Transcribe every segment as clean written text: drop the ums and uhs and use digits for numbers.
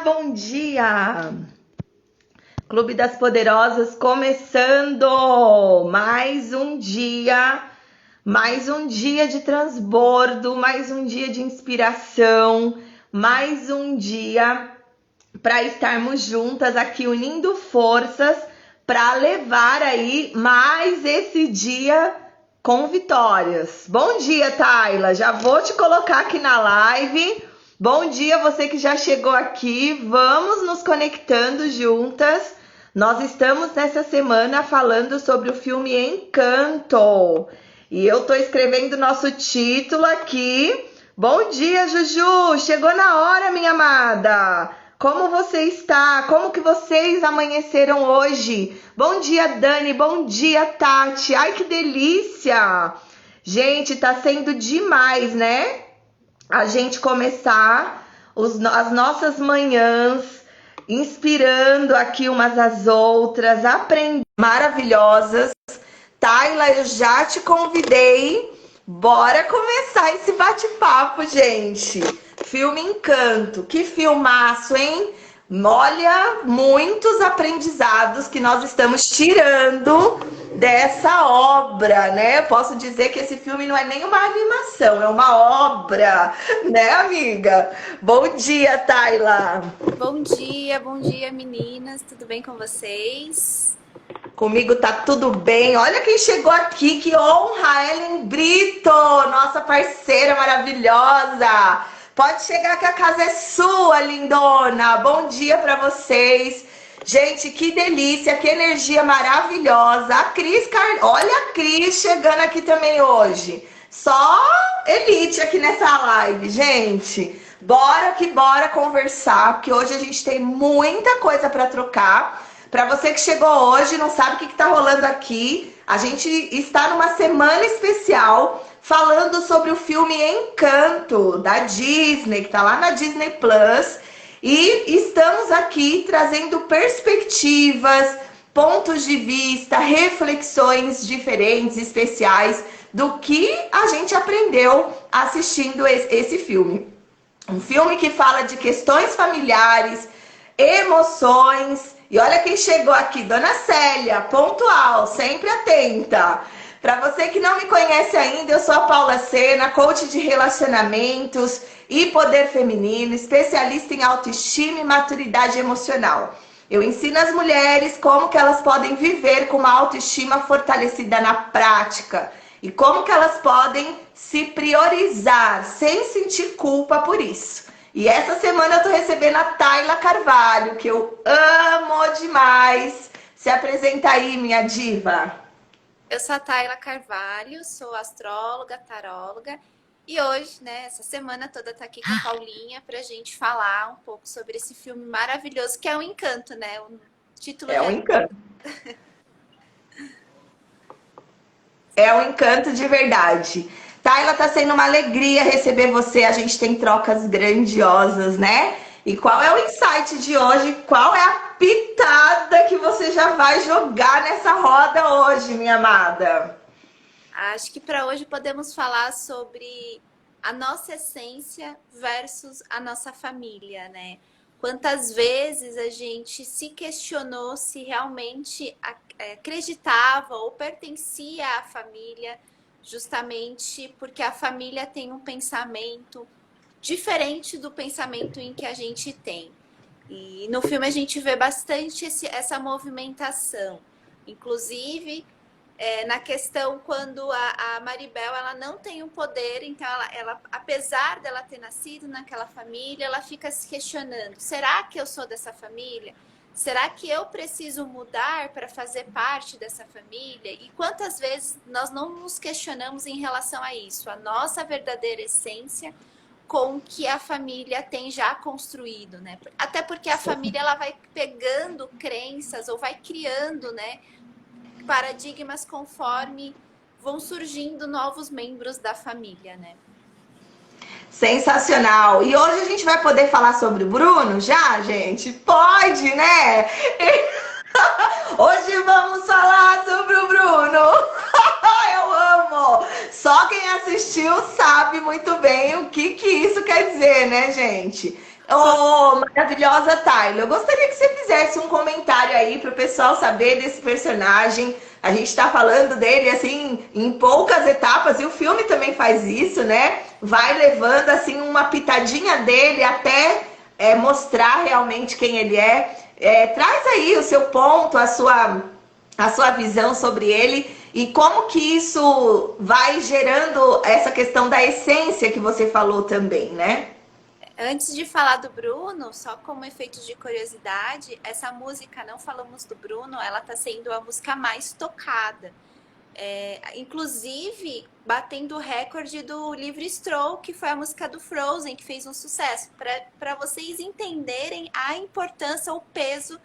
Bom dia! Clube das Poderosas começando! Mais um dia de transbordo, mais um dia de inspiração, mais um dia para estarmos juntas aqui unindo forças para levar aí mais esse dia com vitórias. Bom dia, Tayla! Já vou te colocar aqui na live. Bom dia, você que já chegou aqui. Vamos nos conectando juntas. Nós estamos nessa semana falando sobre o filme Encanto. E eu tô escrevendo nosso título aqui. Bom dia, Juju! Chegou na hora, minha amada! Como você está? Como que vocês amanheceram hoje? Bom dia, Dani. Bom dia, Tati. Ai, que delícia! Gente, tá sendo demais, né? A gente começar as nossas manhãs inspirando aqui umas às outras, aprendendo maravilhosas. Tayla, eu já te convidei. Bora começar esse bate-papo, gente. Filme Encanto, que filmaço, hein? Olha, muitos aprendizados que nós estamos tirando dessa obra, né? Posso dizer que esse filme não é nem uma animação, é uma obra, né, amiga? Bom dia, Tayla. Bom dia, meninas. Tudo bem com vocês? Comigo tá tudo bem. Olha quem chegou aqui, que honra, Ellen Brito, nossa parceira maravilhosa. Pode chegar que a casa é sua, lindona. Bom dia para vocês. Gente, que delícia, que energia maravilhosa. A Cris, olha a Cris chegando aqui também hoje. Só elite aqui nessa live, gente. Bora que bora conversar, porque hoje a gente tem muita coisa para trocar. Para você que chegou hoje, não sabe o que tá rolando aqui, a gente está numa semana especial falando sobre o filme Encanto, da Disney, que tá lá na Disney Plus. E estamos aqui trazendo perspectivas, pontos de vista, reflexões diferentes, especiais, do que a gente aprendeu assistindo esse filme. Um filme que fala de questões familiares, emoções. E olha quem chegou aqui, Dona Célia, pontual, sempre atenta. Para você que não me conhece ainda, eu sou a Paula Sena, coach de relacionamentos e poder feminino, especialista em autoestima e maturidade emocional. Eu ensino as mulheres como que elas podem viver com uma autoestima fortalecida na prática e como que elas podem se priorizar sem sentir culpa por isso. E essa semana eu tô recebendo a Tayla Carvalho, que eu amo demais. Se apresenta aí, minha diva. Eu sou a Tayla Carvalho, sou astróloga, taróloga. E hoje, né, essa semana toda tá aqui com a Paulinha pra gente falar um pouco sobre esse filme maravilhoso que é o Encanto, né? O título é o Encanto. É um encanto de verdade. Tayla, tá sendo uma alegria receber você. A gente tem trocas grandiosas, né? E qual é o insight de hoje? Qual é a pitada que você já vai jogar nessa roda hoje, minha amada? Acho que para hoje podemos falar sobre a nossa essência versus a nossa família, né? Quantas vezes a gente se questionou se realmente acreditava ou pertencia à família, justamente porque a família tem um pensamento diferente do pensamento em que a gente tem. E no filme a gente vê bastante essa movimentação. Inclusive, na questão quando a Maribel ela não tem o poder, então ela, apesar dela ter nascido naquela família, ela fica se questionando: será que eu sou dessa família? Será que eu preciso mudar para fazer parte dessa família? E quantas vezes nós não nos questionamos em relação a isso, a nossa verdadeira essência com que a família tem já construído, né? Até porque a família ela vai pegando crenças ou vai criando, né, paradigmas conforme vão surgindo novos membros da família, né? Sensacional! E hoje a gente vai poder falar sobre o Bruno? Já, gente? Pode, né? Hoje vamos falar sobre o Bruno! Eu amo! Só quem assistiu sabe muito bem o que isso quer dizer, né, gente? Oh, maravilhosa, Tayla. Eu gostaria que você fizesse um comentário aí para o pessoal saber desse personagem. A gente está falando dele assim em poucas etapas e o filme também faz isso, né? Vai levando assim uma pitadinha dele até mostrar realmente quem ele é. Traz aí o seu ponto, a sua visão sobre ele e como que isso vai gerando essa questão da essência que você falou também, né? Antes de falar do Bruno, só como efeito de curiosidade, essa música, Não Falamos do Bruno, ela tá sendo a música mais tocada. Inclusive, batendo o recorde do Livre Stroll, que foi a música do Frozen, que fez um sucesso. Para vocês entenderem a importância, o peso.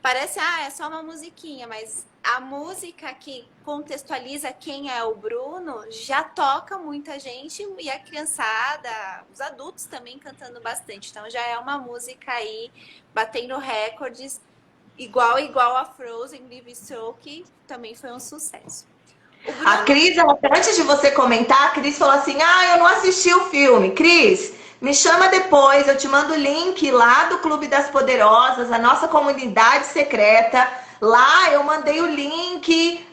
Parece, é só uma musiquinha, mas a música que contextualiza quem é o Bruno já toca muita gente e a criançada, os adultos também cantando bastante. Então já é uma música aí batendo recordes, igual a Frozen, Live Stroll, que também foi um sucesso. A Cris, antes de você comentar, a Cris falou assim: eu não assisti o filme. Cris, me chama depois, eu te mando o link lá do Clube das Poderosas, a nossa comunidade secreta. Lá eu mandei o link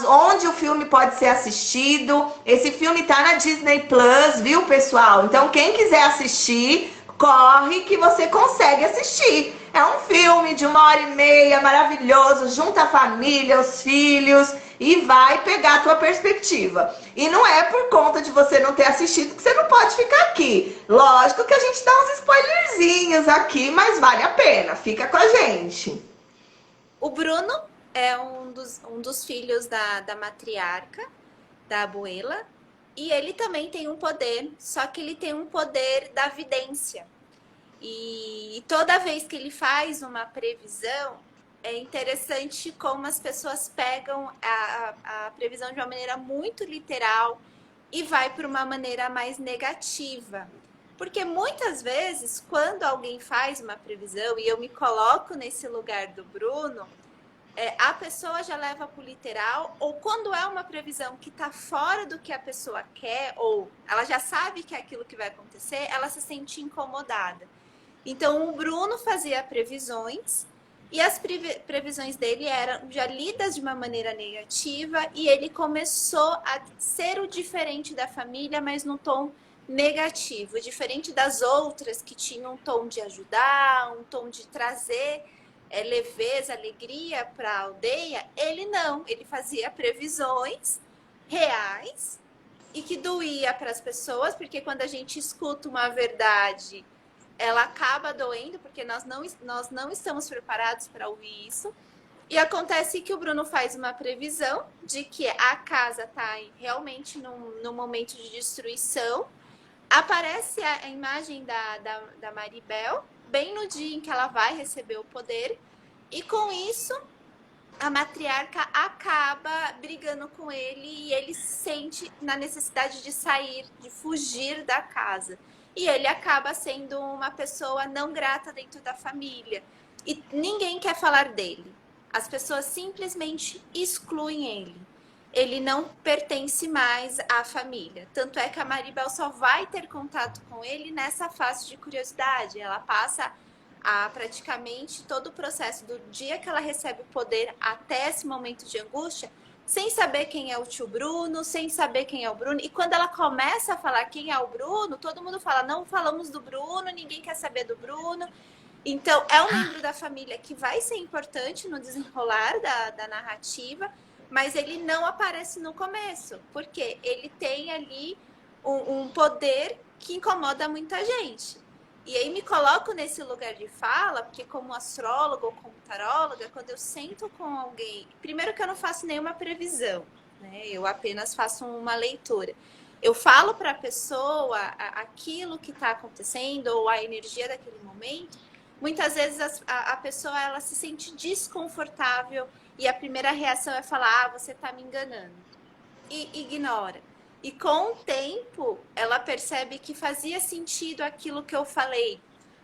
onde o filme pode ser assistido. Esse filme tá na Disney Plus, viu, pessoal? Então, quem quiser assistir, corre que você consegue assistir. É um filme de 1h30, maravilhoso, junta a família, os filhos e vai pegar a tua perspectiva. E não é por conta de você não ter assistido que você não pode ficar aqui. Lógico que a gente dá uns spoilerzinhos aqui, mas vale a pena. Fica com a gente. O Bruno é um dos filhos da matriarca, da abuela, e ele também tem um poder, só que ele tem um poder da vidência. E toda vez que ele faz uma previsão, é interessante como as pessoas pegam a previsão de uma maneira muito literal e vai para uma maneira mais negativa. Porque muitas vezes, quando alguém faz uma previsão, e eu me coloco nesse lugar do Bruno, a pessoa já leva para o literal, ou quando é uma previsão que está fora do que a pessoa quer, ou ela já sabe que é aquilo que vai acontecer, ela se sente incomodada. Então, o Bruno fazia previsões, e as previsões dele eram já lidas de uma maneira negativa, e ele começou a ser o diferente da família, mas num tom negativo, diferente das outras que tinham um tom de ajudar, um tom de trazer leveza, alegria para a aldeia. Ele não, ele fazia previsões reais e que doía para as pessoas, porque quando a gente escuta uma verdade, ela acaba doendo, porque nós não estamos preparados para ouvir isso. E acontece que o Bruno faz uma previsão de que a casa está realmente num momento de destruição. Aparece a imagem da Maribel, bem no dia em que ela vai receber o poder, e com isso a matriarca acaba brigando com ele e ele sente na necessidade de sair, de fugir da casa. E ele acaba sendo uma pessoa não grata dentro da família. E ninguém quer falar dele. As pessoas simplesmente excluem ele. Ele não pertence mais à família. Tanto é que a Maribel só vai ter contato com ele nessa fase de curiosidade. Ela passa praticamente todo o processo do dia que ela recebe o poder até esse momento de angústia, sem saber quem é o tio Bruno, sem saber quem é o Bruno. E quando ela começa a falar quem é o Bruno, todo mundo fala, não falamos do Bruno, ninguém quer saber do Bruno. Então, é um membro da família que vai ser importante no desenrolar da narrativa, mas ele não aparece no começo, porque ele tem ali um poder que incomoda muita gente. E aí me coloco nesse lugar de fala, porque como astróloga ou como taróloga, quando eu sento com alguém, primeiro que eu não faço nenhuma previsão, né? Eu apenas faço uma leitura. Eu falo para a pessoa aquilo que está acontecendo ou a energia daquele momento. Muitas vezes a pessoa ela se sente desconfortável e a primeira reação é falar, você está me enganando. E ignora. E com o tempo, ela percebe que fazia sentido aquilo que eu falei.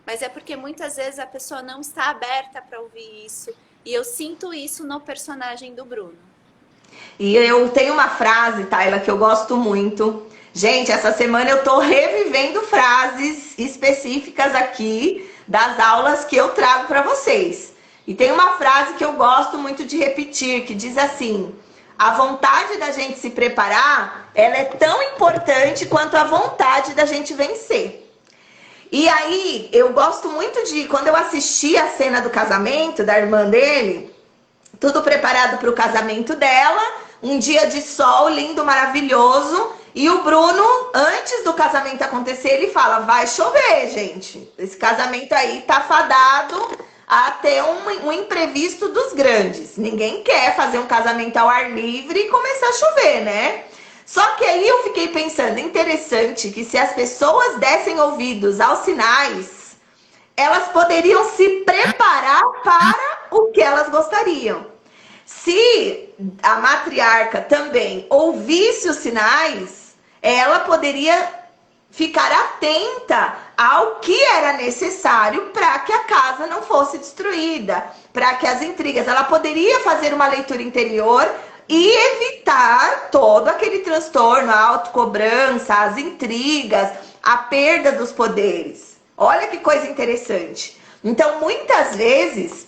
Mas é porque muitas vezes a pessoa não está aberta para ouvir isso. E eu sinto isso no personagem do Bruno. E eu tenho uma frase, Tayla, que eu gosto muito. Gente, essa semana eu tô revivendo frases específicas aqui das aulas que eu trago para vocês. E tem uma frase que eu gosto muito de repetir, que diz assim: a vontade da gente se preparar, ela é tão importante quanto a vontade da gente vencer. E aí, eu gosto muito de, quando eu assisti a cena do casamento da irmã dele, tudo preparado para o casamento dela, um dia de sol lindo, maravilhoso, e o Bruno, antes do casamento acontecer, ele fala: vai chover, gente. Esse casamento aí tá fadado a ter um imprevisto dos grandes. Ninguém quer fazer um casamento ao ar livre e começar a chover, né? Só que aí eu fiquei pensando, interessante, que se as pessoas dessem ouvidos aos sinais, elas poderiam se preparar para o que elas gostariam. Se a matriarca também ouvisse os sinais, ela poderia ficar atenta ao que era necessário para que a casa não fosse destruída, para que as intrigas, ela poderia fazer uma leitura interior e evitar todo aquele transtorno, a autocobrança, as intrigas, a perda dos poderes. Olha que coisa interessante. Então, muitas vezes,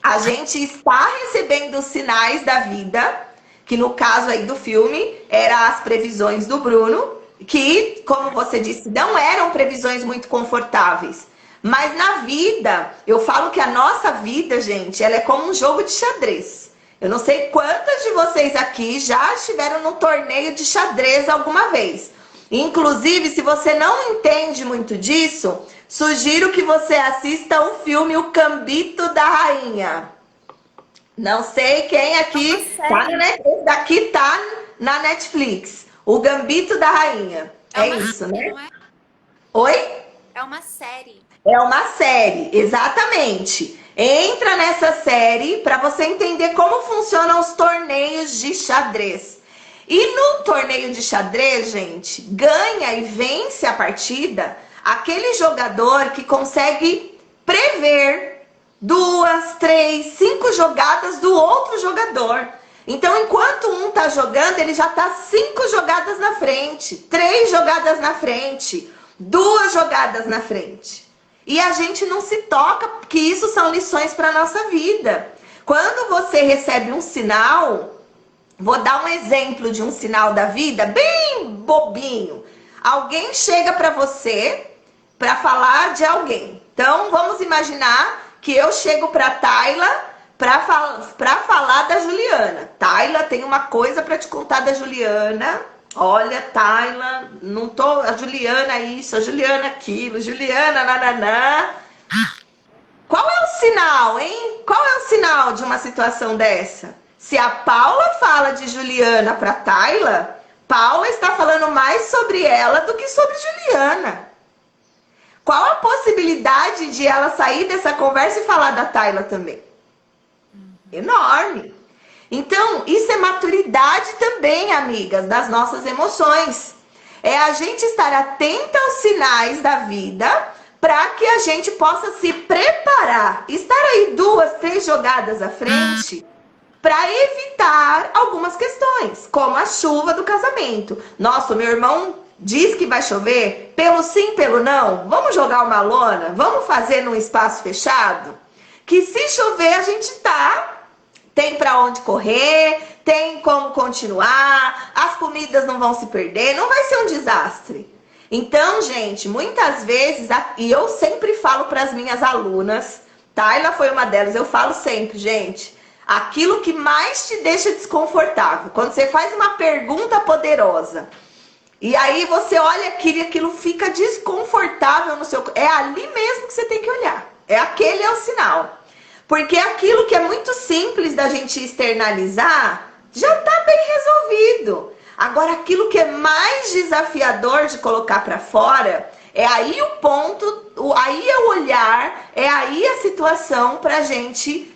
a gente está recebendo os sinais da vida, que no caso aí do filme, eram as previsões do Bruno, que, como você disse, não eram previsões muito confortáveis. Mas na vida, eu falo que a nossa vida, gente, ela é como um jogo de xadrez. Eu não sei quantas de vocês aqui já estiveram num torneio de xadrez alguma vez. Inclusive, se você não entende muito disso, sugiro que você assista o filme O Gambito da Rainha. Não sei quem aqui tá na Netflix, daqui tá na Netflix. O Gambito da Rainha. É isso, série, né? Não é? Oi? É uma série. É uma série, exatamente. Entra nessa série para você entender como funcionam os torneios de xadrez. E no torneio de xadrez, gente, ganha e vence a partida aquele jogador que consegue prever 2, 3, 5 jogadas do outro jogador. Então, enquanto um tá jogando, ele já tá 5 jogadas na frente, 3 jogadas na frente, 2 jogadas na frente. E a gente não se toca, porque isso são lições para nossa vida. Quando você recebe um sinal, vou dar um exemplo de um sinal da vida bem bobinho. Alguém chega para você para falar de alguém. Então, vamos imaginar que eu chego para Tayla para falar da Juliana. Tayla, tem uma coisa para te contar da Juliana. Olha, Tayla, não tô... A Juliana isso, a Juliana aquilo, Juliana nananã. Qual é o sinal, hein? Qual é o sinal de uma situação dessa? Se a Paula fala de Juliana para Tayla, Paula está falando mais sobre ela do que sobre Juliana. Qual a possibilidade de ela sair dessa conversa e falar da Tayla também? Enorme. Então, isso é maturidade também, amigas, das nossas emoções. É a gente estar atenta aos sinais da vida para que a gente possa se preparar. Estar aí 2, 3 jogadas à frente para evitar algumas questões, como a chuva do casamento. Nossa, meu irmão diz que vai chover, pelo sim, pelo não. Vamos jogar uma lona? Vamos fazer num espaço fechado? Que se chover, a gente tem para onde correr, tem como continuar, as comidas não vão se perder, não vai ser um desastre. Então, gente, muitas vezes, e eu sempre falo para as minhas alunas, Tayla foi uma delas, eu falo sempre, gente, aquilo que mais te deixa desconfortável, quando você faz uma pergunta poderosa, e aí você olha aquilo e aquilo fica desconfortável no seu... É ali mesmo que você tem que olhar, aquele é o sinal. Porque aquilo que é muito simples da gente externalizar, já está bem resolvido. Agora, aquilo que é mais desafiador de colocar para fora, é aí o ponto, aí é o olhar, é aí a situação para a gente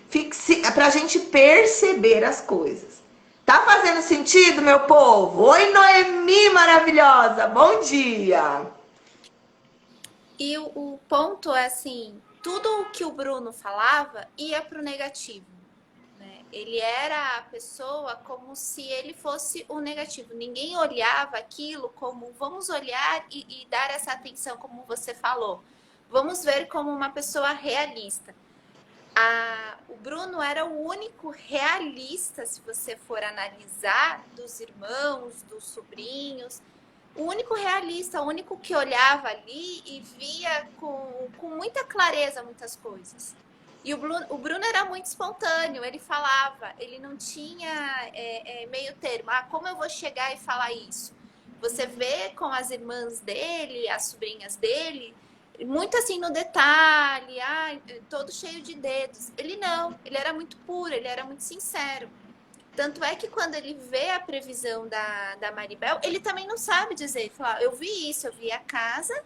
perceber as coisas. Tá fazendo sentido, meu povo? Oi, Noemi maravilhosa, bom dia! E o ponto é assim... Tudo o que o Bruno falava ia para o negativo, né? Ele era a pessoa como se ele fosse o negativo. Ninguém olhava aquilo como vamos olhar e dar essa atenção, como você falou. Vamos ver como uma pessoa realista. O Bruno era o único realista, se você for analisar, dos irmãos, dos sobrinhos. O único realista, o único que olhava ali e via com muita clareza muitas coisas. E o Bruno era muito espontâneo, ele falava, ele não tinha meio termo. Como eu vou chegar e falar isso? Você vê com as irmãs dele, as sobrinhas dele, muito assim no detalhe, todo cheio de dedos. Ele não, ele era muito puro, ele era muito sincero. Tanto é que quando ele vê a previsão da Maribel, ele também não sabe dizer. Ele fala, eu vi isso, eu vi a casa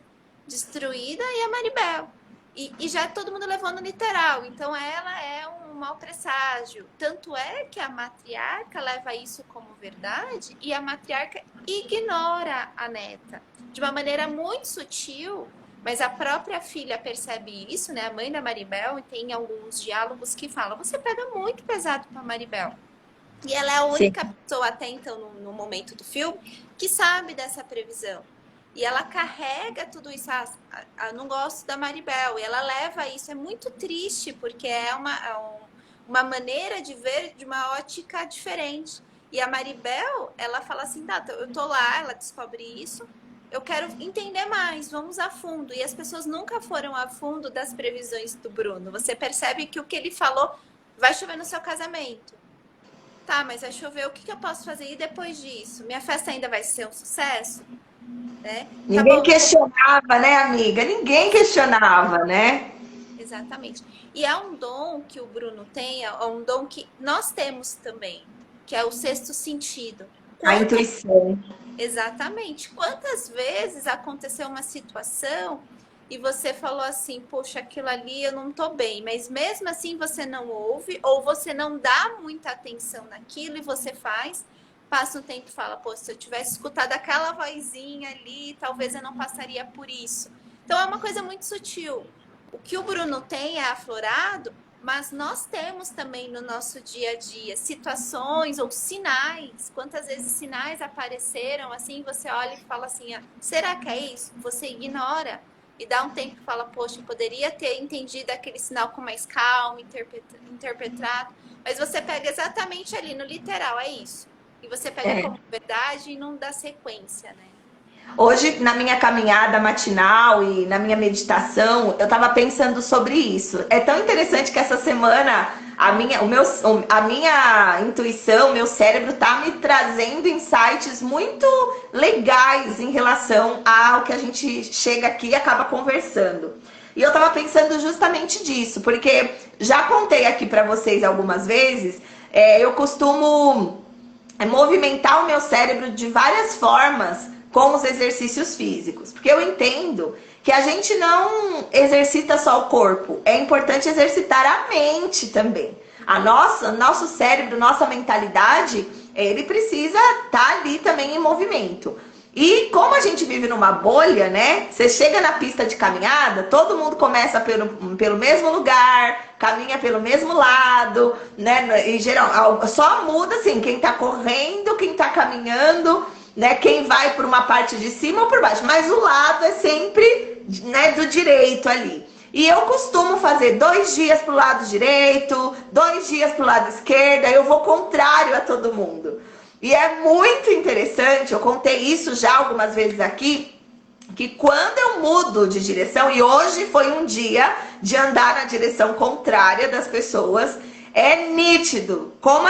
destruída e a Maribel. E já todo mundo levou no literal. Então ela é um mau presságio. Tanto é que a matriarca leva isso como verdade e a matriarca ignora a neta. De uma maneira muito sutil, mas a própria filha percebe isso, né? A mãe da Maribel, e tem alguns diálogos que falam, você pega muito pesado para Maribel. E ela é a única pessoa até então, no momento do filme, que sabe dessa previsão. E ela carrega tudo isso. Eu não gosto da Maribel. E ela leva isso. É muito triste, porque é uma maneira de ver de uma ótica diferente. E a Maribel, ela fala assim, tá, eu tô lá, ela descobre isso. Eu quero entender mais, vamos a fundo. E as pessoas nunca foram a fundo das previsões do Bruno. Você percebe que o que ele falou vai chover no seu casamento. Tá, mas vai chover, o que eu posso fazer? E depois disso? Minha festa ainda vai ser um sucesso? Né? Ninguém questionava, né, amiga? Ninguém questionava, né? Exatamente. E há um dom que o Bruno tem, é um dom que nós temos também, que é o sexto sentido. A intuição. Exatamente. Quantas vezes aconteceu uma situação e você falou assim, poxa, aquilo ali eu não tô bem, mas mesmo assim você não ouve ou você não dá muita atenção naquilo e você faz, passa um tempo e fala, pô, se eu tivesse escutado aquela vozinha ali, talvez eu não passaria por isso. Então é uma coisa muito sutil. O que o Bruno tem é aflorado, mas nós temos também no nosso dia a dia situações ou sinais. Quantas vezes sinais apareceram assim, você olha e fala assim, será que é isso? Você ignora. E dá um tempo e fala, poxa, eu poderia ter entendido aquele sinal com mais calma, interpretado. Mas você pega exatamente ali no literal, é isso. E você pega como verdade e não dá sequência, né? Hoje, na minha caminhada matinal e na minha meditação, eu estava pensando sobre isso. É tão interessante que essa semana a minha intuição, meu cérebro tá me trazendo insights muito legais em relação ao que a gente chega aqui e acaba conversando. E eu tava pensando justamente disso, porque já contei aqui para vocês algumas vezes, eu costumo movimentar o meu cérebro de várias formas com os exercícios físicos. Porque eu entendo que a gente não exercita só o corpo, é importante exercitar a mente também. Nosso cérebro, nossa mentalidade, ele precisa estar ali também em movimento. E como a gente vive numa bolha, né? Você chega na pista de caminhada, todo mundo começa pelo mesmo lugar, caminha pelo mesmo lado, né? Em geral, só muda assim, quem tá correndo, quem tá caminhando, né? Quem vai por uma parte de cima ou por baixo. Mas o lado é sempre, né, do direito ali. E eu costumo fazer 2 dias pro lado direito, 2 dias pro lado esquerdo, eu vou contrário a todo mundo. E é muito interessante, eu contei isso já algumas vezes aqui, que quando eu mudo de direção, e hoje foi um dia de andar na direção contrária das pessoas, é nítido como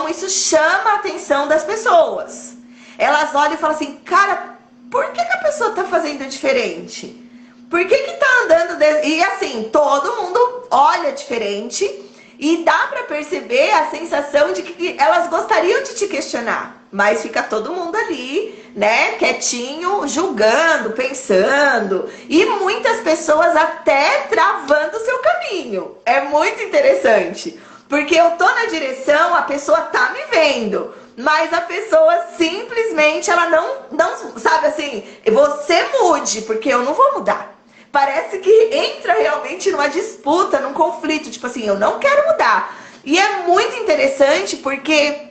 isso chama a atenção das pessoas. Elas olham e falam assim, cara, por que a pessoa tá fazendo diferente? Por que tá andando... E assim, todo mundo olha diferente. E dá para perceber a sensação de que elas gostariam de te questionar, mas fica todo mundo ali, né, quietinho, julgando, pensando, e muitas pessoas até travando o seu caminho. É muito interessante, porque eu tô na direção, a pessoa tá me vendo, mas a pessoa simplesmente, ela não sabe assim, você mude, porque eu não vou mudar. Parece que entra realmente numa disputa, num conflito. Tipo assim, eu não quero mudar. E é muito interessante porque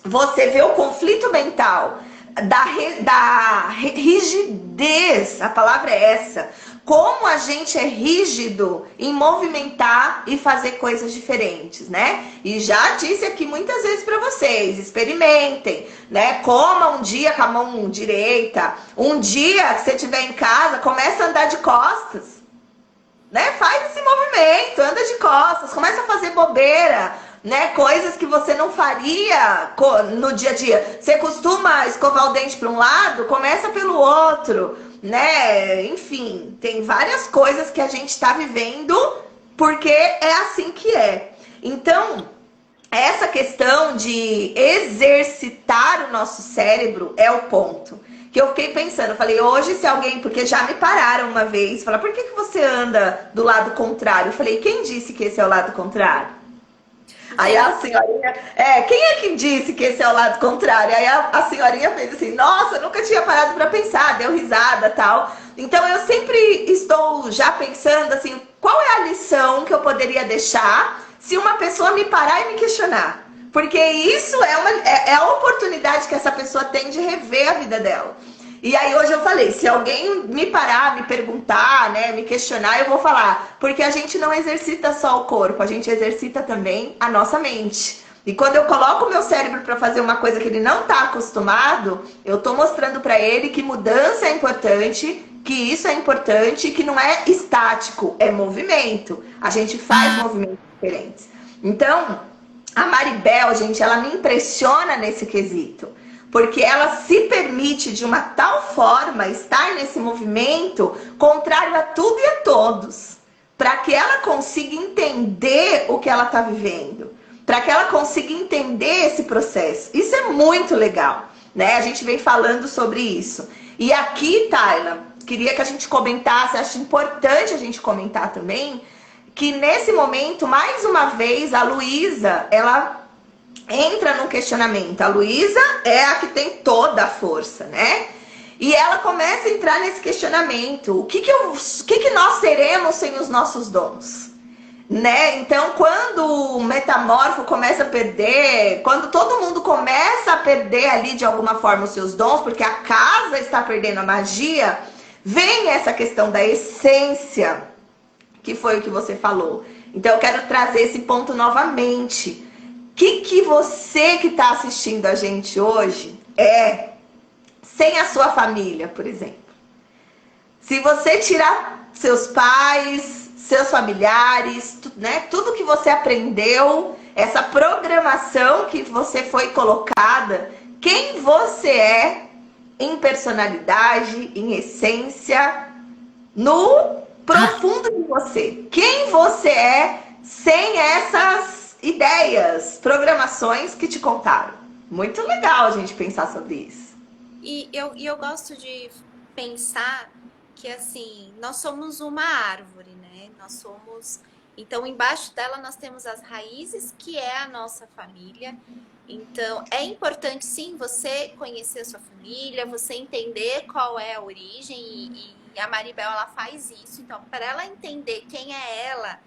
você vê o conflito mental da rigidez, a palavra é essa, como a gente é rígido em movimentar e fazer coisas diferentes, né? E já disse aqui muitas vezes para vocês, experimentem, né? Coma um dia com a mão direita, um dia que você estiver em casa, começa a andar de costas, né? Faz esse movimento, anda de costas, começa a fazer bobeira, né? Coisas que você não faria no dia a dia. Você costuma escovar o dente para um lado, começa pelo outro, né? Enfim, tem várias coisas que a gente está vivendo porque é assim que é. Então, essa questão de exercitar o nosso cérebro é o ponto. Que eu fiquei pensando, eu falei, hoje se alguém, porque já me pararam uma vez, falaram, por que você anda do lado contrário? Eu falei, quem disse que esse é o lado contrário? Aí a senhorinha, quem é que disse que esse é o lado contrário? Aí a senhorinha fez assim, nossa, eu nunca tinha parado para pensar, deu risada, tal. Então eu sempre estou já pensando assim, qual é a lição que eu poderia deixar se uma pessoa me parar e me questionar? Porque isso é a oportunidade que essa pessoa tem de rever a vida dela. E aí hoje eu falei, se alguém me parar, me perguntar, né, me questionar, eu vou falar. Porque a gente não exercita só o corpo, a gente exercita também a nossa mente. E quando eu coloco o meu cérebro para fazer uma coisa que ele não está acostumado, eu estou mostrando para ele que mudança é importante, que isso é importante, que não é estático, é movimento. A gente faz movimentos diferentes. Então, a Maribel, gente, ela me impressiona nesse quesito. Porque ela se permite de uma tal forma estar nesse movimento contrário a tudo e a todos. Para que ela consiga entender o que ela está vivendo. Para que ela consiga entender esse processo. Isso é muito legal, né? A gente vem falando sobre isso. E aqui, Tayla, queria que a gente comentasse, acho importante a gente comentar também, que nesse momento, mais uma vez, a Luísa, ela entra num questionamento. A Luísa é a que tem toda a força, né? E ela começa a entrar nesse questionamento. O que nós seremos sem os nossos dons? Né? Então, quando o metamorfo começa a perder, quando todo mundo começa a perder ali de alguma forma os seus dons, porque a casa está perdendo a magia, vem essa questão da essência, que foi o que você falou. Então, eu quero trazer esse ponto novamente. Que você que está assistindo a gente hoje é sem a sua família, por exemplo? Se você tirar seus pais, seus familiares, né, tudo que você aprendeu, essa programação que você foi colocada, quem você é em personalidade, em essência, no profundo de você. Quem você é sem essas ideias, programações que te contaram. Muito legal a gente pensar sobre isso. E eu gosto de pensar que, assim, nós somos uma árvore, né? Nós somos... Então, embaixo dela nós temos as raízes, que é a nossa família. Então, é importante, sim, você conhecer a sua família, você entender qual é a origem. E a Maribel, ela faz isso. Então, para ela entender quem é ela,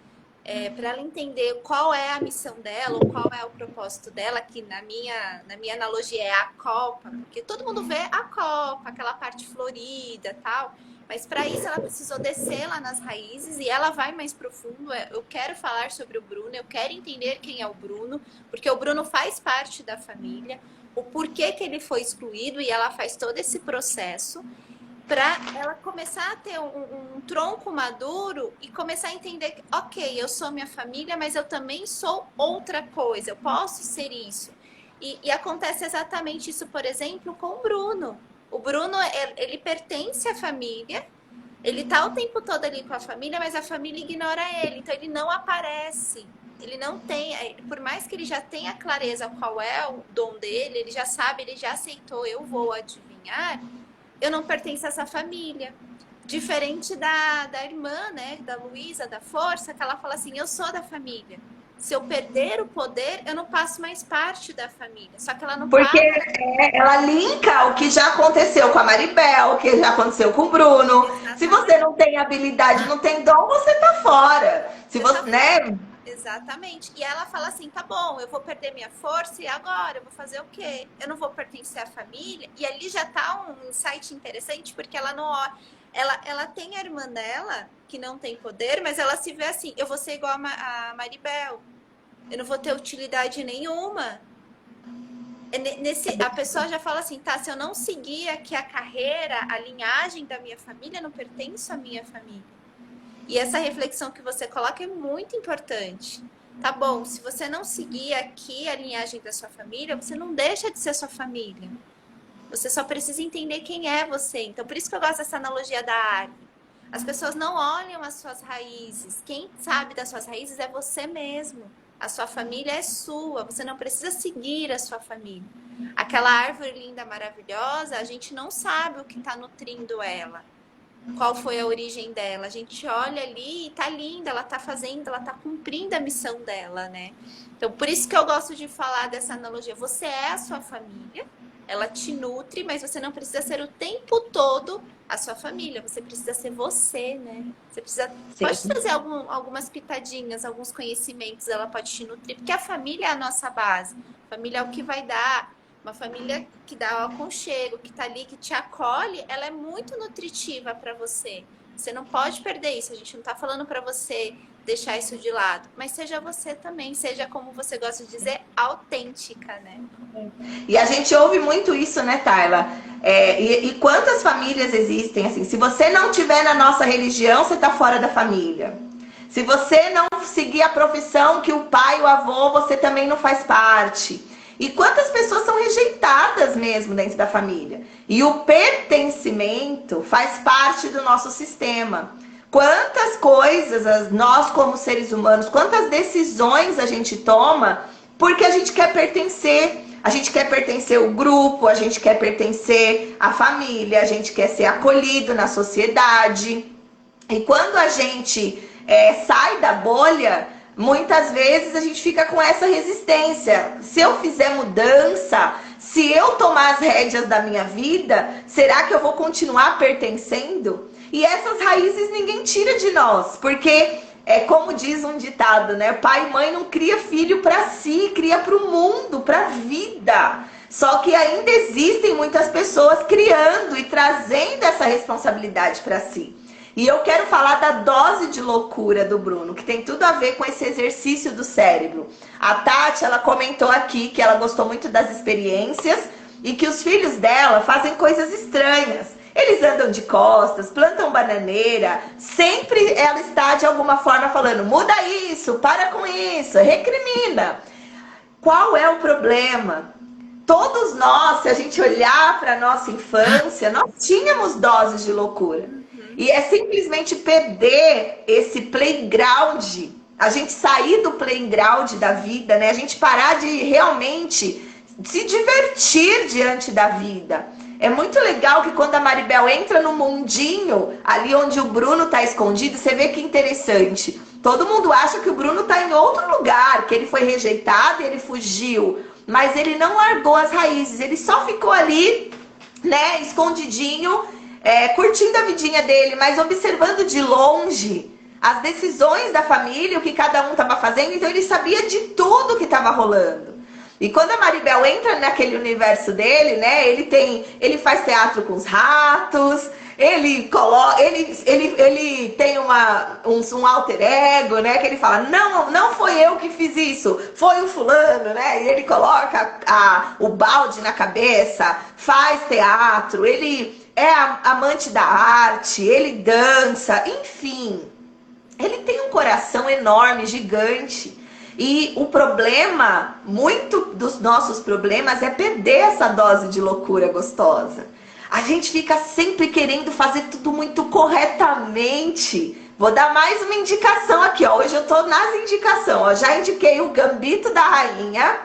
para ela entender qual é a missão dela, ou qual é o propósito dela, que na minha analogia é a copa, porque todo mundo vê a copa, aquela parte florida, tal, mas para isso ela precisou descer lá nas raízes e ela vai mais profundo. Eu quero falar sobre o Bruno, eu quero entender quem é o Bruno, porque o Bruno faz parte da família, o porquê que ele foi excluído, e ela faz todo esse processo para ela começar a ter um tronco maduro e começar a entender que, ok, eu sou minha família, mas eu também sou outra coisa, eu posso ser isso. E acontece exatamente isso, por exemplo, com o Bruno. O Bruno, ele pertence à família, ele tá o tempo todo ali com a família, mas a família ignora ele, então ele não aparece. Ele não tem, por mais que ele já tenha clareza qual é o dom dele, ele já sabe, ele já aceitou, eu vou adivinhar, eu não pertenço a essa família. Diferente da irmã, né, da Luísa, da Força, que ela fala assim, eu sou da família. Se eu perder o poder, eu não passo mais parte da família. Só que ela não Porque para. ela linka o que já aconteceu com a Maribel, o que já aconteceu com o Bruno. Exatamente. Se você não tem habilidade, não tem dom, você tá fora. Se você, né? Exatamente. E ela fala assim, tá bom, eu vou perder minha força e agora eu vou fazer o quê? Eu não vou pertencer à família? E ali já tá um insight interessante, porque ela não... ela tem a irmã dela que não tem poder, mas ela se vê assim, eu vou ser igual a Maribel, eu não vou ter utilidade nenhuma. A pessoa já fala assim, tá, se eu não seguir aqui a carreira, a linhagem da minha família, não pertenço à minha família. E essa reflexão que você coloca é muito importante. Tá bom, se você não seguir aqui a linhagem da sua família, você não deixa de ser sua família. Você só precisa entender quem é você. Então, por isso que eu gosto dessa analogia da árvore. As pessoas não olham as suas raízes. Quem sabe das suas raízes é você mesmo. A sua família é sua. Você não precisa seguir a sua família. Aquela árvore linda, maravilhosa, a gente não sabe o que está nutrindo ela. Qual foi a origem dela? A gente olha ali e tá linda, ela tá fazendo, ela tá cumprindo a missão dela, né? Então, por isso que eu gosto de falar dessa analogia. Você é a sua família, ela te nutre, mas você não precisa ser o tempo todo a sua família. Você precisa ser você, né? Você precisa... Pode trazer algumas pitadinhas, alguns conhecimentos, ela pode te nutrir, porque a família é a nossa base. A família é o que vai dar. Uma família que dá o aconchego, que tá ali, que te acolhe, ela é muito nutritiva para você. Você não pode perder isso. A gente não tá falando para você deixar isso de lado. Mas seja você também, seja, como você gosta de dizer, autêntica, né? E a gente ouve muito isso, né, Tayla? E quantas famílias existem, assim, se você não tiver na nossa religião, você tá fora da família. Se você não seguir a profissão que o pai e o avô, você também não faz parte. E quantas pessoas são rejeitadas mesmo dentro da família. E o pertencimento faz parte do nosso sistema. Quantas coisas, nós como seres humanos, quantas decisões a gente toma porque a gente quer pertencer. A gente quer pertencer ao grupo, a gente quer pertencer à família, a gente quer ser acolhido na sociedade. E quando a gente sai da bolha, muitas vezes a gente fica com essa resistência. Se eu fizer mudança, se eu tomar as rédeas da minha vida, será que eu vou continuar pertencendo? E essas raízes ninguém tira de nós, porque é como diz um ditado, né? Pai e mãe não cria filho para si, cria para o mundo, para a vida. Só que ainda existem muitas pessoas criando e trazendo essa responsabilidade para si. E eu quero falar da dose de loucura do Bruno, que tem tudo a ver com esse exercício do cérebro. A Tati, ela comentou aqui que ela gostou muito das experiências e que os filhos dela fazem coisas estranhas. Eles andam de costas, plantam bananeira, sempre ela está de alguma forma falando, muda isso, para com isso, recrimina. Qual é o problema? Todos nós, se a gente olhar para a nossa infância, nós tínhamos doses de loucura. E é simplesmente perder esse playground, a gente sair do playground da vida, né? A gente parar de realmente se divertir diante da vida. É muito legal que quando a Maribel entra no mundinho, ali onde o Bruno tá escondido, você vê que interessante. Todo mundo acha que o Bruno tá em outro lugar, que ele foi rejeitado e ele fugiu. Mas ele não largou as raízes, ele só ficou ali, né, escondidinho, curtindo a vidinha dele, mas observando de longe as decisões da família, o que cada um estava fazendo, então ele sabia de tudo que estava rolando. E quando a Maribel entra naquele universo dele, né, ele faz teatro com os ratos, ele tem um alter ego, né, que ele fala, não foi eu que fiz isso, foi o fulano, né, e ele coloca o balde na cabeça, faz teatro, ele é amante da arte, ele dança, enfim. Ele tem um coração enorme, gigante. E o problema, muito dos nossos problemas é perder essa dose de loucura gostosa. A gente fica sempre querendo fazer tudo muito corretamente. Vou dar mais uma indicação aqui, ó. Hoje eu tô nas indicações, ó. Já indiquei o Gambito da Rainha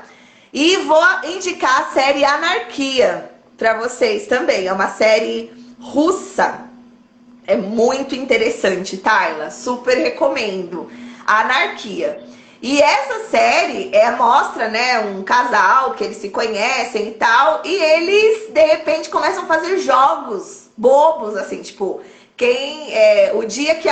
e vou indicar a série Anarquia para vocês também. É uma série russa. É muito interessante, Tayla. Super recomendo. A Anarquia. E essa série mostra, né, um casal que eles se conhecem e tal, e eles, de repente, começam a fazer jogos bobos, assim, tipo, o dia que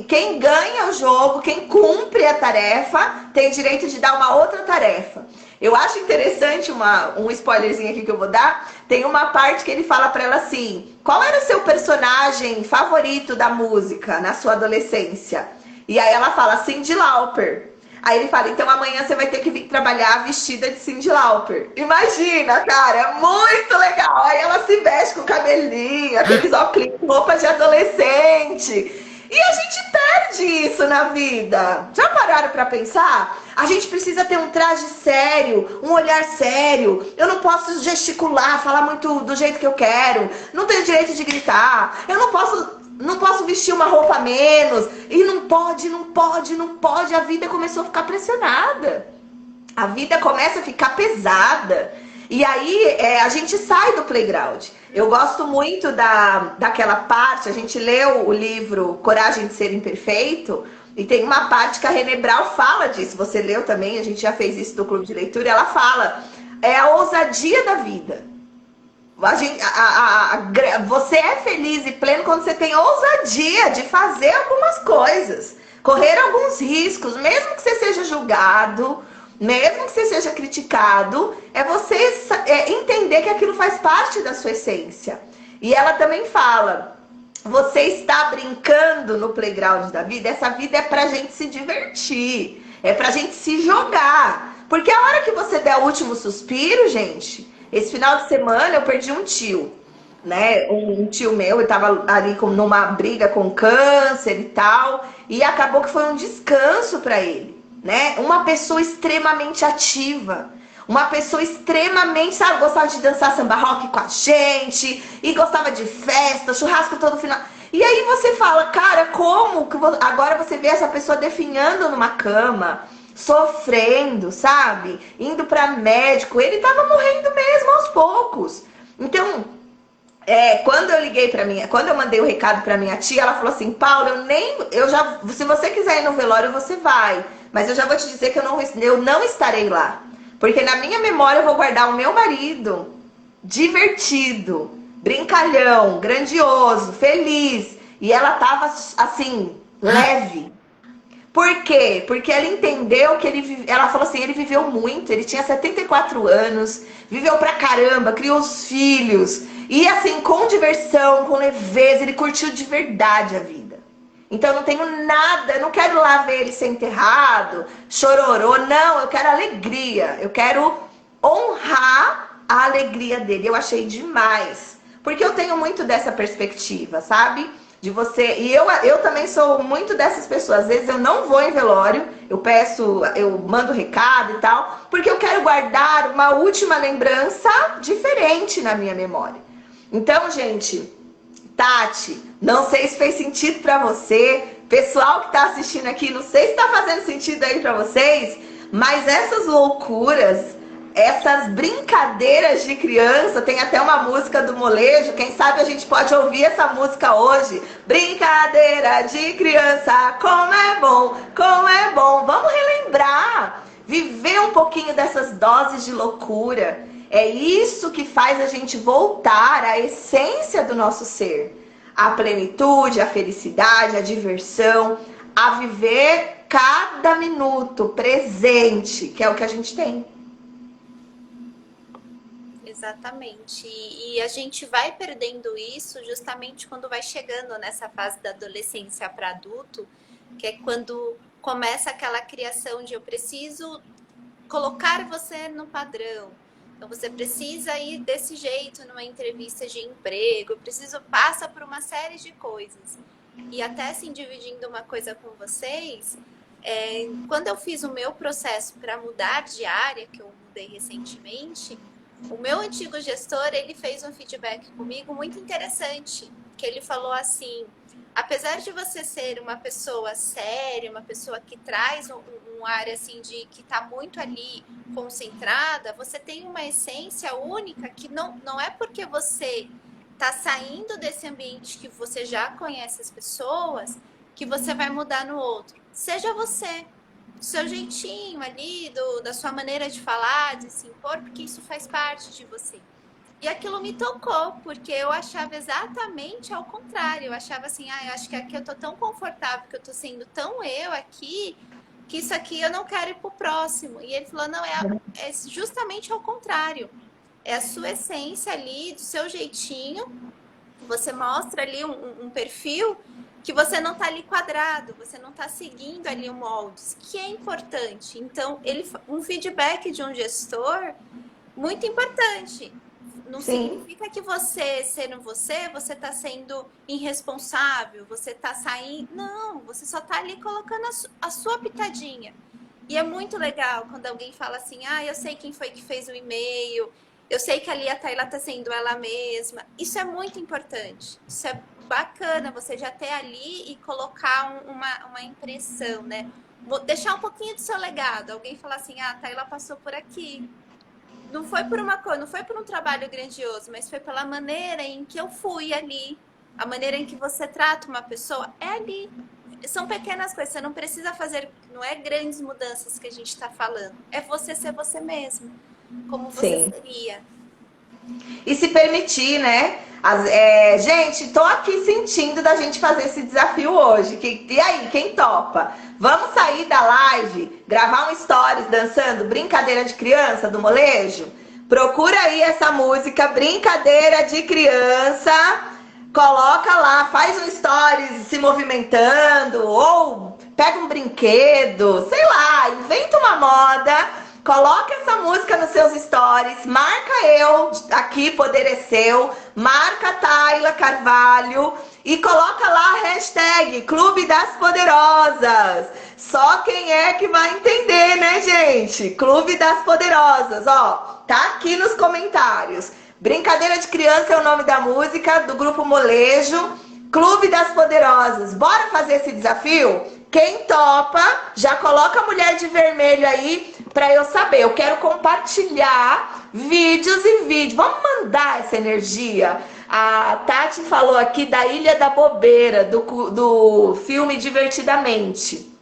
quem ganha o jogo, quem cumpre a tarefa, tem direito de dar uma outra tarefa. Eu acho interessante um spoilerzinho aqui que eu vou dar. Tem uma parte que ele fala pra ela assim: qual era o seu personagem favorito da música na sua adolescência? E aí ela fala Cyndi Lauper. Aí ele fala: então amanhã você vai ter que vir trabalhar vestida de Cyndi Lauper. Imagina, cara, é muito legal. Aí ela se veste com o cabelinho, aqueles óculos, roupa de adolescente. E a gente perde isso na vida. Já pararam pra pensar? A gente precisa ter um traje sério, um olhar sério. Eu não posso gesticular, falar muito do jeito que eu quero. Não tenho direito de gritar. Eu não posso vestir uma roupa a menos. E não pode, não pode, não pode. A vida começou a ficar pressionada. A vida começa a ficar pesada. E aí a gente sai do playground. Eu gosto muito daquela parte, a gente leu o livro Coragem de Ser Imperfeito, e tem uma parte que a René Brown fala disso. Você leu também, a gente já fez isso no clube de leitura, e ela fala, é a ousadia da vida. Você é feliz e pleno quando você tem ousadia de fazer algumas coisas, correr alguns riscos, mesmo que você seja julgado, mesmo que você seja criticado, é você entender que aquilo faz parte da sua essência. E ela também fala, você está brincando no playground da vida, essa vida é pra gente se divertir, é pra gente se jogar. Porque a hora que você der o último suspiro, gente, esse final de semana eu perdi um tio, né? Um tio meu, ele tava ali numa briga com câncer e tal, e acabou que foi um descanso para ele. Né? Uma pessoa extremamente ativa, uma pessoa extremamente, sabe, gostava de dançar samba rock com a gente, e gostava de festa, churrasco todo final. E aí você fala, cara, como que agora você vê essa pessoa definhando numa cama, sofrendo, sabe? Indo para médico, ele tava morrendo mesmo aos poucos. Então, quando eu liguei quando eu mandei o recado para minha tia, ela falou assim, Paula, se você quiser ir no velório, você vai. Mas eu já vou te dizer que eu não estarei lá. Porque na minha memória eu vou guardar o meu marido divertido, brincalhão, grandioso, feliz. E ela tava assim, leve. Por quê? Porque ela entendeu que ela falou assim, ele viveu muito, ele tinha 74 anos, viveu pra caramba, criou os filhos. E assim, com diversão, com leveza, ele curtiu de verdade a vida. Então eu não tenho nada, eu não quero lá ver ele ser enterrado, chororô, não, eu quero alegria, eu quero honrar a alegria dele. Eu achei demais, porque eu tenho muito dessa perspectiva, sabe? De você, e eu também sou muito dessas pessoas, às vezes eu não vou em velório, eu mando recado e tal, porque eu quero guardar uma última lembrança diferente na minha memória. Então, gente, Tati, não sei se fez sentido pra você, pessoal que tá assistindo aqui, não sei se tá fazendo sentido aí pra vocês, mas essas loucuras, essas brincadeiras de criança, tem até uma música do molejo, quem sabe a gente pode ouvir essa música hoje. Brincadeira de criança, como é bom, como é bom. Vamos relembrar, viver um pouquinho dessas doses de loucura. É isso que faz a gente voltar à essência do nosso ser. A plenitude, a felicidade, a diversão, a viver cada minuto presente, que é o que a gente tem. Exatamente. E a gente vai perdendo isso justamente quando vai chegando nessa fase da adolescência para adulto, que é quando começa aquela criação de eu preciso colocar você no padrão. Então você precisa ir desse jeito numa entrevista de emprego, passa por uma série de coisas. E até assim, dividindo uma coisa com vocês, quando eu fiz o meu processo para mudar de área, que eu mudei recentemente, o meu antigo gestor, ele fez um feedback comigo muito interessante, que ele falou assim, apesar de você ser uma pessoa séria, uma pessoa que traz uma área assim que está muito ali concentrada, você tem uma essência única que não é porque você está saindo desse ambiente que você já conhece as pessoas que você vai mudar no outro. Seja você, do seu jeitinho ali, da sua maneira de falar, de se impor, porque isso faz parte de você. E aquilo me tocou, porque eu achava exatamente ao contrário. Eu achava assim, eu acho que aqui eu tô tão confortável, que eu tô sendo tão eu aqui, que isso aqui eu não quero ir pro próximo. E ele falou, não, é justamente ao contrário. É a sua essência ali, do seu jeitinho. Você mostra ali um perfil que você não está ali quadrado, você não está seguindo ali o moldes, que é importante. Então, um feedback de um gestor, muito importante. Não significa que você, sendo você está sendo irresponsável, você está saindo... Não, você só está ali colocando a sua pitadinha. E é muito legal quando alguém fala assim, eu sei quem foi que fez o e-mail, eu sei que ali a Taila está sendo ela mesma. Isso é muito importante. Isso é bacana, você já ter ali e colocar uma impressão, né? Vou deixar um pouquinho do seu legado. Alguém falar assim, a Taila passou por aqui. Não foi por uma coisa, não foi por um trabalho grandioso, mas foi pela maneira em que eu fui ali. A maneira em que você trata uma pessoa é ali. São pequenas coisas, você não precisa fazer, não é grandes mudanças que a gente está falando. É você ser você mesmo, como você seria. E se permitir, né? Gente, tô aqui sentindo da gente fazer esse desafio hoje. E aí, quem topa? Vamos sair da live, gravar um stories dançando Brincadeira de Criança do Molejo? Procura aí essa música, Brincadeira de Criança. Coloca lá, faz um stories se movimentando, ou pega um brinquedo, sei lá, inventa uma moda. Coloca essa música nos seus stories, marca eu, aqui Poder é Seu, marca Taila Carvalho e coloca lá a hashtag Clube das Poderosas. Só quem é que vai entender, né, gente? Clube das Poderosas, ó, tá aqui nos comentários. Brincadeira de Criança é o nome da música do grupo Molejo, Clube das Poderosas. Bora fazer esse desafio? Quem topa, já coloca a mulher de vermelho aí para eu saber. Eu quero compartilhar vídeos e vídeos. Vamos mandar essa energia. A Tati falou aqui da Ilha da Bobeira, do filme Divertidamente.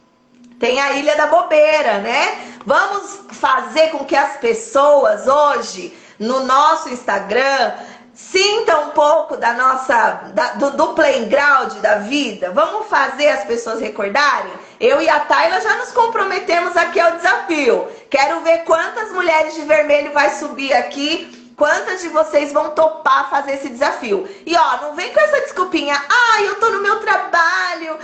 Tem a Ilha da Bobeira, né? Vamos fazer com que as pessoas hoje, no nosso Instagram, sinta um pouco do playground da vida. Vamos fazer as pessoas recordarem? Eu e a Taila já nos comprometemos aqui ao desafio. Quero ver quantas mulheres de vermelho vai subir aqui. Quantas de vocês vão topar fazer esse desafio? E ó, não vem com essa desculpinha. Eu tô no meu trabalho.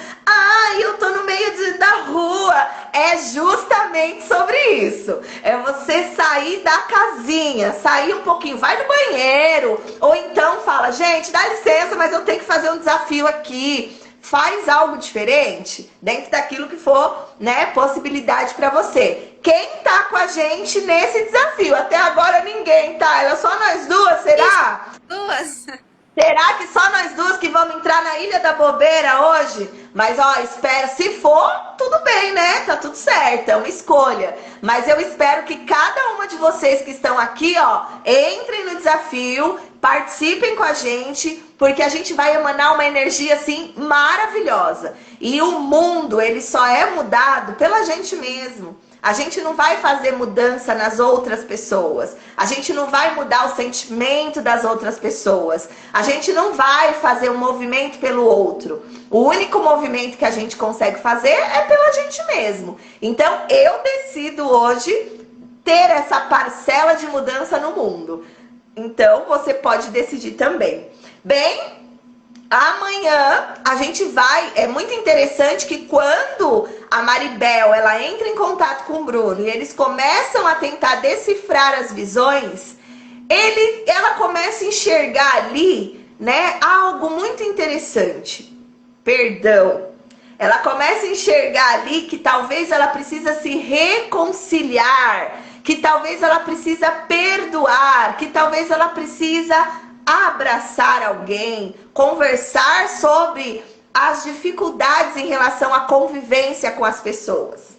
Eu tô no meio da rua. É justamente sobre isso. É você sair da casinha, sair um pouquinho, vai no banheiro. Ou então fala, gente, dá licença, mas eu tenho que fazer um desafio aqui. Faz algo diferente dentro daquilo que for, né, possibilidade para você. Quem tá com a gente nesse desafio? Até agora ninguém, tá? É só nós duas, será? Duas. Será que só nós duas que vamos entrar na Ilha da Bobeira hoje? Mas ó, espero, se for, tudo bem, né? Tá tudo certo, é uma escolha. Mas eu espero que cada uma de vocês que estão aqui, ó, entrem no desafio, participem com a gente, porque a gente vai emanar uma energia assim maravilhosa. E o mundo, ele só é mudado pela gente mesmo. A gente não vai fazer mudança nas outras pessoas. A gente não vai mudar o sentimento das outras pessoas. A gente não vai fazer um movimento pelo outro. O único movimento que a gente consegue fazer é pela gente mesmo. Então, eu decido hoje ter essa parcela de mudança no mundo. Então, você pode decidir também. Bem, amanhã a gente vai... É muito interessante que quando a Maribel ela entra em contato com o Bruno e eles começam a tentar decifrar as visões, ela começa a enxergar ali, né, algo muito interessante. Perdão. Ela começa a enxergar ali que talvez ela precisa se reconciliar, que talvez ela precisa perdoar, que talvez ela precisa abraçar alguém, conversar sobre as dificuldades em relação à convivência com as pessoas.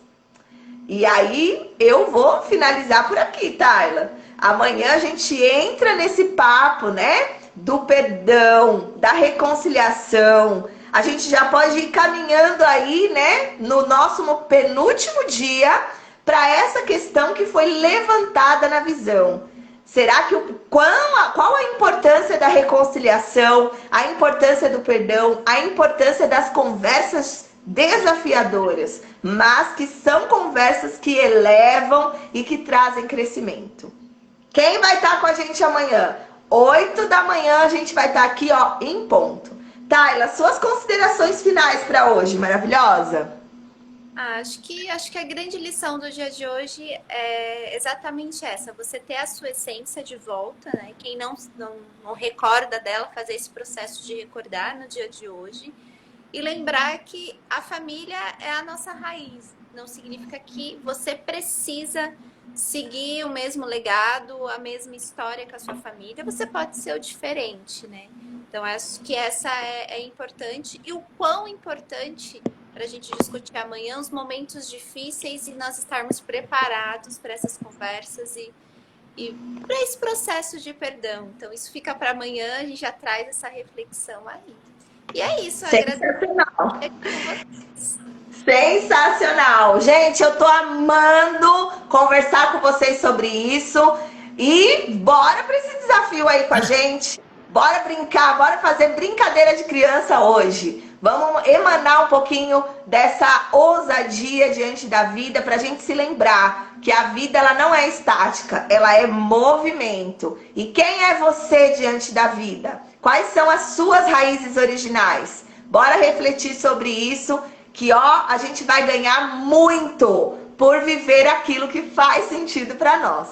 E aí eu vou finalizar por aqui, Taila. Amanhã a gente entra nesse papo, né, do perdão, da reconciliação. A gente já pode ir caminhando aí, né, no nosso penúltimo dia para essa questão que foi levantada na visão. Será que qual a importância da reconciliação, a importância do perdão, a importância das conversas desafiadoras, mas que são conversas que elevam e que trazem crescimento. Quem vai estar com a gente amanhã? 8 da manhã a gente vai estar aqui, ó, em ponto. Tayla, suas considerações finais para hoje, maravilhosa? Acho que a grande lição do dia de hoje é exatamente essa, você ter a sua essência de volta, né? Quem não recorda dela, fazer esse processo de recordar no dia de hoje. E lembrar que a família é a nossa raiz. Não significa que você precisa seguir o mesmo legado, a mesma história que a sua família. Você pode ser o diferente, né? Então, acho que essa é importante. E o quão importante para a gente discutir amanhã os momentos difíceis e nós estarmos preparados para essas conversas e para esse processo de perdão. Então, isso fica para amanhã, a gente já traz essa reflexão aí. E é isso, sensacional. Sensacional. Gente, eu tô amando conversar com vocês sobre isso. E bora para esse desafio aí com a gente. Bora brincar, bora fazer brincadeira de criança hoje. Vamos emanar um pouquinho dessa ousadia diante da vida para a gente se lembrar que a vida ela não é estática, ela é movimento. E quem é você diante da vida? Quais são as suas raízes originais? Bora refletir sobre isso, que ó, a gente vai ganhar muito por viver aquilo que faz sentido para nós.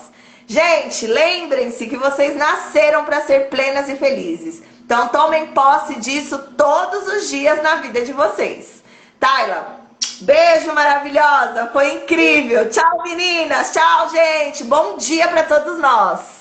Gente, lembrem-se que vocês nasceram para ser plenas e felizes. Então tomem posse disso todos os dias na vida de vocês. Tayla, beijo maravilhosa, foi incrível. Tchau meninas, tchau gente, bom dia para todos nós.